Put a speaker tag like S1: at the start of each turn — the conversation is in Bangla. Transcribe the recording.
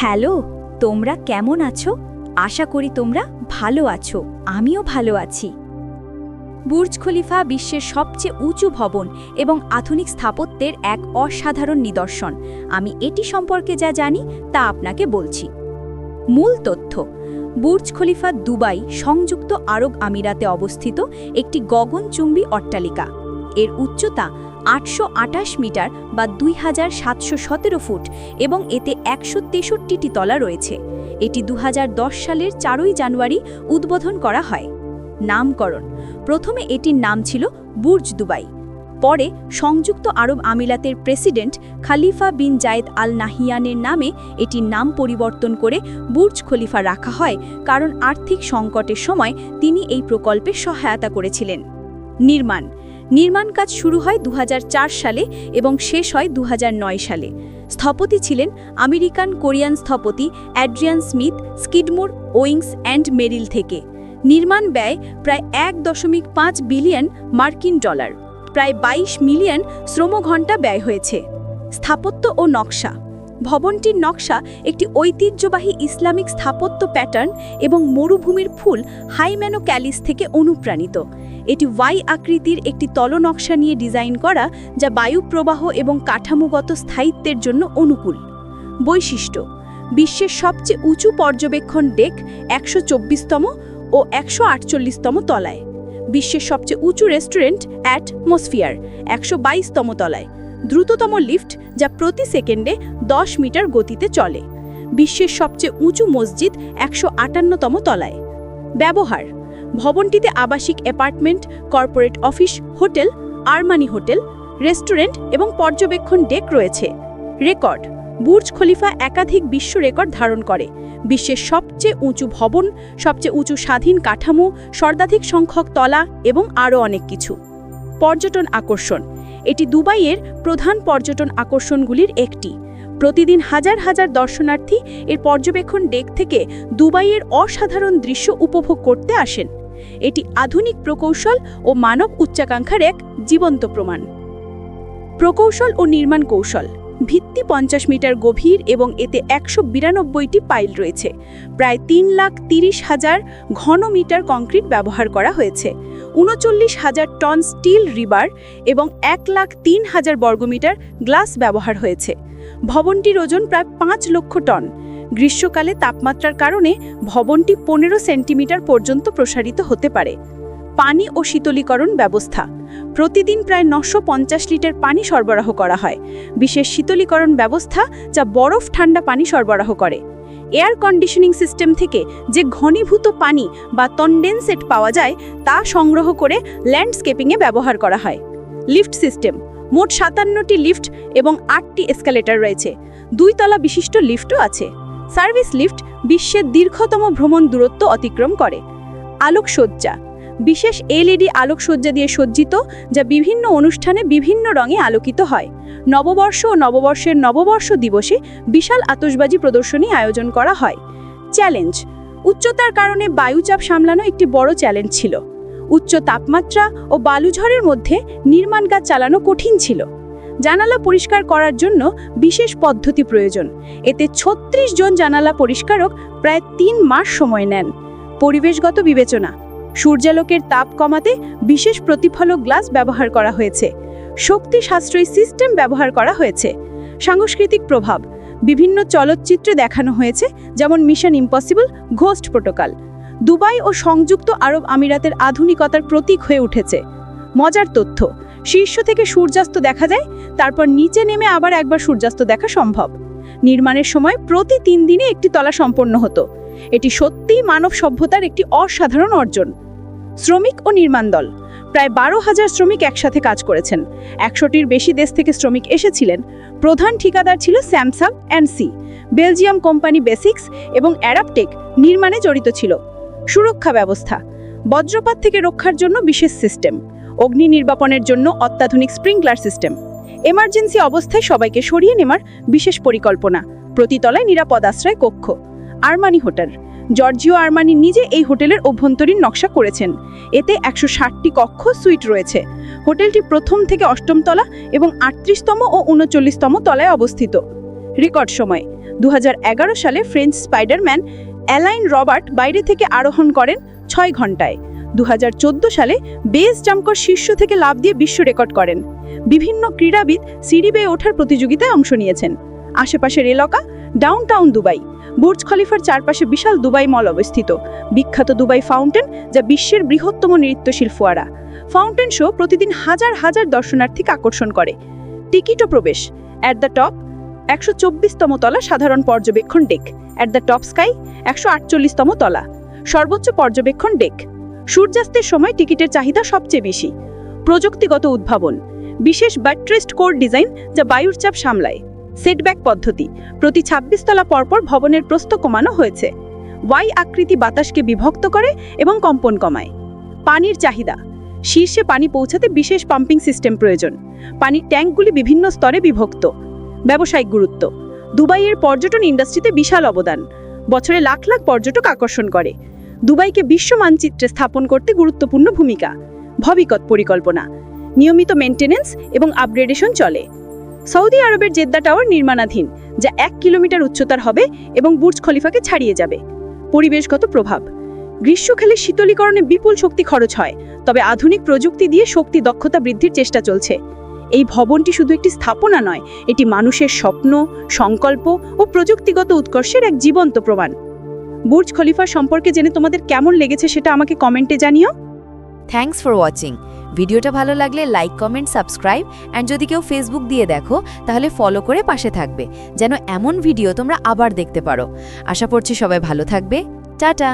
S1: হ্যালো, তোমরা কেমন আছো? আশা করি তোমরা ভালো আছো। আমিও ভালো আছি। বুর্জ খলিফা বিশ্বের সবচেয়ে উঁচু ভবন এবং আধুনিক স্থাপত্যের এক অসাধারণ নিদর্শন। আমি এটি সম্পর্কে যা জানি তা আপনাকে বলছি। মূল তথ্য: বুর্জ খলিফা দুবাই, সংযুক্ত আরব আমিরাতে অবস্থিত একটি গগনচুম্বী অট্টালিকা। এর উচ্চতা ৮২৮ মিটার বা ২৭১৭ ফুট এবং এতে ১৬৩টি তলা রয়েছে। এটি ২০১০ সালের ৪ জানুয়ারি উদ্বোধন করা হয়। নামকরণ: প্রথমে এটির নাম ছিল বুর্জ দুবাই। পরে সংযুক্ত আরব আমিরাতের প্রেসিডেন্ট খালিফা বিন জায়েদ আল নাহিয়ানের নামে এটির নাম পরিবর্তন করে বুর্জ খলিফা রাখা হয়, কারণ আর্থিক সংকটের সময় তিনি এই প্রকল্পে সহায়তা করেছিলেন। নির্মাণ কাজ শুরু হয় ২০০৪ সালে এবং শেষ হয় ২০০৯ সালে। স্থপতি ছিলেন আমেরিকান কোরিয়ান স্থপতি অ্যাড্রিয়ান স্মিথ, স্কিডমোর, ওয়িংস অ্যান্ড মেরিল থেকে। নির্মাণ ব্যয় প্রায় ১.৫ বিলিয়ন মার্কিন ডলার, প্রায় ২২ মিলিয়ন শ্রমঘণ্টা ব্যয় হয়েছে। স্থাপত্য ও নকশা: ভবনটির নকশা একটি ঐতিহ্যবাহী ইসলামিক স্থাপত্য প্যাটার্ন এবং মরুভূমির ফুল হাইম্যানো ক্যালিস থেকে অনুপ্রাণিত। এটি ওয়াই আকৃতির একটি তলনকশা নিয়ে ডিজাইন করা, যা বায়ু প্রবাহ এবং কাঠামোগত স্থায়িত্বের জন্য অনুকূল। বৈশিষ্ট্য: বিশ্বের সবচেয়ে উঁচু পর্যবেক্ষণ ডেক ১২৪তম ও ১৪৮তম তলায়। বিশ্বের সবচেয়ে উঁচু রেস্টুরেন্ট অ্যাটমসফিয়ার ১২২তম তলায়। দ্রুততম লিফট, যা প্রতি সেকেন্ডে ১০ মিটার গতিতে চলে। বিশ্বের সবচেয়ে উঁচু মসজিদ ১৫৮তম তলায়। ব্যবহার: ভবনটিতে আবাসিক apartment, corporate office, hotel, Armani hotel, restaurant এবং পর্যবেক্ষণ ডেক রয়েছে। রেকর্ড: বুর্জ খলিফা একাধিক বিশ্ব রেকর্ড ধারণ করে। বিশ্বের সবচেয়ে উঁচু ভবন, সবচেয়ে উঁচু স্বাধীন কাঠামো, সর্বাধিক সংখ্যক তলা এবং আরও অনেক কিছু। পর্যটন আকর্ষণ: এটি দুবাইয়ের প্রধান পর্যটন আকর্ষণগুলির একটি। প্রতিদিন হাজার হাজার দর্শনার্থী এর পর্যবেক্ষণ ডেক থেকে দুবাইয়ের অসাধারণ দৃশ্য উপভোগ করতে আসেন। এটি আধুনিক প্রকৌশল ও মানব উচ্চাকাঙ্ক্ষার এক জীবন্ত প্রমাণ। প্রকৌশল ও নির্মাণ কৌশল: ভিত্তি ৫০ মিটার গভীর এবং এতে ১৯২টি পাইল রয়েছে। প্রায় ৩,৩০,০০০ ঘন মিটার কংক্রিট ব্যবহার করা হয়েছে। ৩৯,০০০ টন স্টিল রিবার এবং ১,০৩,০০০ বর্গমিটার গ্লাস ব্যবহার হয়েছে। ভবনটির ওজন প্রায় ৫ লক্ষ টন। গ্রীষ্মকালে তাপমাত্রার কারণে ভবনটি ১৫ সেন্টিমিটার পর্যন্ত প্রসারিত হতে পারে। পানি ও শীতলীকরণ ব্যবস্থা: প্রতিদিন প্রায় ৯৫০ লিটার পানি সরবরাহ করা হয়। বিশেষ শীতলীকরণ ব্যবস্থা, যা বরফ ঠান্ডা পানি সরবরাহ করে। এয়ার কন্ডিশনিং সিস্টেম থেকে যে ঘনীভূত পানি বা কনডেনসেট পাওয়া যায় তা সংগ্রহ করে ল্যান্ডস্কেপিংয়ে ব্যবহার করা হয়। লিফট সিস্টেম: মোট ৫৭টি লিফট এবং ৮টি এসকালেটর রয়েছে। ২ তলা বিশিষ্ট লিফটও আছে। সার্ভিস লিফট বিশ্বের দীর্ঘতম ভ্রমণ দূরত্ব অতিক্রম করে। আলোকসজ্জা: বিশেষ এলইডি আলোকসজ্জা দিয়ে সজ্জিত, যা বিভিন্ন অনুষ্ঠানে বিভিন্ন রঙে আলোকিত হয়। নববর্ষ ও নববর্ষের নববর্ষ দিবসে বিশাল আতশবাজি প্রদর্শনী আয়োজন করা হয়। চ্যালেঞ্জ: উচ্চতার কারণে বায়ুচাপ সামলানো একটি বড় চ্যালেঞ্জ ছিল। উচ্চ তাপমাত্রা ও বালুঝড়ের মধ্যে নির্মাণ কাজ চালানো কঠিন ছিল। জানালা পরিষ্কার করার জন্য বিশেষ পদ্ধতি প্রয়োজন। এতে ৩৬ জন জানালা পরিষ্কারক প্রায় ৩ মাস সময় নেন। পরিবেশগত বিবেচনা: সূর্যালোকের তাপ কমাতে বিশেষ প্রতিফলক গ্লাস ব্যবহার করা হয়েছে। শক্তি সাশ্রয়ী সিস্টেম ব্যবহার করা হয়েছে। সাংস্কৃতিক প্রভাব: বিভিন্ন চলচ্চিত্রে দেখানো হয়েছে, যেমন Mission Impossible, Ghost Protocol. Dubai ও সংযুক্ত আরব আমিরাতের আধুনিকতার প্রতীক হয়ে উঠেছে। মজার তথ্য: শীর্ষ থেকে সূর্যাস্ত দেখা যায়, তারপর নিচে নেমে আবার একবার সূর্যাস্ত দেখা সম্ভব। নির্মাণের সময় প্রতি ৩ দিনে একটি তলা সম্পন্ন হতো। এটি সত্যিই মানব সভ্যতার একটি অসাধারণ অর্জন। শ্রমিক ও নির্মাণ দল: প্রায় ১২,০০০ শ্রমিক একসাথে কাজ করেছেন। ১০০টির বেশি দেশ থেকে শ্রমিক এসেছিলেন। প্রধান ঠিকাদার ছিল Samsung and C. Belgium company Besix এবং অ্যারাবটেক নির্মাণে জড়িত ছিল। সুরক্ষা ব্যবস্থা: বজ্রপাত থেকে রক্ষার জন্য বিশেষ সিস্টেম। অগ্নি নির্বাপনের জন্য অত্যাধুনিক স্প্রিংকলার সিস্টেম। এমার্জেন্সি অবস্থায় সবাইকে সরিয়ে নেওয়ার বিশেষ পরিকল্পনা। প্রতি তলায় নিরাপদ আশ্রয় কক্ষ। আরমানি হোটেল: জর্জিও আরমানি নিজে এই হোটেলের অভ্যন্তরীণ নকশা করেছেন। এতে ১৬০টি কক্ষ সুইট রয়েছে। হোটেলটি প্রথম থেকে ৮ম তলা এবং ৩৮তম ও ৩৯তম তলায় অবস্থিত। রেকর্ড সময়:
S2: 2011 সালে ফ্রেঞ্চ স্পাইডারম্যান অ্যালাইন রবার্ট বাইরে থেকে আরোহণ করেন 6 ঘন্টায়। 2014 সালে বেস জাম্পার শীর্ষ থেকে লাফ দিয়ে বিশ্ব রেকর্ড করেন। বিভিন্ন ক্রীড়াবিদ সিঁড়ি বেয়ে ওঠার প্রতিযোগিতায় অংশ নিয়েছেন। আশেপাশের এলাকা ডাউনটাউন দুবাই। বুর্জ খলিফার চারপাশে বিশাল দুবাই মল অবস্থিত। বিখ্যাত দুবাই ফাউন্টেন, যা বিশ্বের বৃহত্তম নৃত্যশীল ফোয়ারা। ফাউন্টেন শো প্রতিদিন হাজার হাজার দর্শনার্থীকে আকর্ষণ করে। টিকিট ও প্রবেশ। অ্যাট দ্য টপ 124তম তলা সাধারণ পর্যবেক্ষণ ডেক। অ্যাট দ্য টপ স্কাই 148তম তলা সর্বোচ্চ পর্যবেক্ষণ ডেক। সূর্যাস্তের সময় টিকিটের চাহিদা সবচেয়ে বেশি। প্রযুক্তিগত উদ্ভাবন। বিশেষ বাট্রেসড কোর ডিজাইন, যা বায়ুর চাপ সামলায়। সেটব্যাক পদ্ধতি। প্রতি 26 তলা পরপর ভবনের প্রস্থ কমানো হয়েছে। ওয়াই আকৃতি বাতাসকে বিভক্ত করে এবং কম্পন কমায়। পানির চাহিদা। শীর্ষে পানি পৌঁছাতে বিশেষ পাম্পিং সিস্টেম প্রয়োজন। পানির ট্যাঙ্কগুলি বিভিন্ন স্তরে বিভক্ত। ব্যবসায়িক গুরুত্ব। দুবাইয়ের পর্যটন ইন্ডাস্ট্রিতে বিশাল অবদান। বছরে লাখ লাখ পর্যটক আকর্ষণ করে। দুবাইকে বিশ্ব মানচিত্রে স্থাপন করতে গুরুত্বপূর্ণ ভূমিকা। ভবিষ্যৎ পরিকল্পনা। নিয়মিত মেইনটেনেন্স এবং আপগ্রেডেশন চলে। সৌদি আরবের জেদ্দা টাওয়ার নির্মাণাধীন, যা 1 কিলোমিটার উচ্চতার হবে এবং বুর্জ খলিফাকে ছাড়িয়ে যাবে। পরিবেশগত প্রভাব। গ্রীষ্মকালে শীতলীকরণে বিপুল শক্তি খরচ হয়, তবে আধুনিক প্রযুক্তি দিয়ে শক্তি দক্ষতা বৃদ্ধির চেষ্টা চলছে। এই ভবনটি শুধু একটি স্থাপনা নয়, এটি মানুষের স্বপ্ন, সংকল্প ও প্রযুক্তিগত উৎকর্ষের এক জীবন্ত প্রমাণ। বুর্জ খলিফা সম্পর্কে জেনে তোমাদের কেমন লেগেছে সেটা আমাকে কমেন্টে জানিও।
S3: Thanks for watching. ভিডিওটা ভালো লাগলে লাইক, কমেন্ট, সাবস্ক্রাইব অ্যান্ড যদি কেউ ফেসবুক দিয়ে দেখো তাহলে ফলো করে পাশে থাকবে, যেন এমন ভিডিও তোমরা আবার দেখতে পারো। আশা করছি সবাই ভালো থাকবে। টাটা।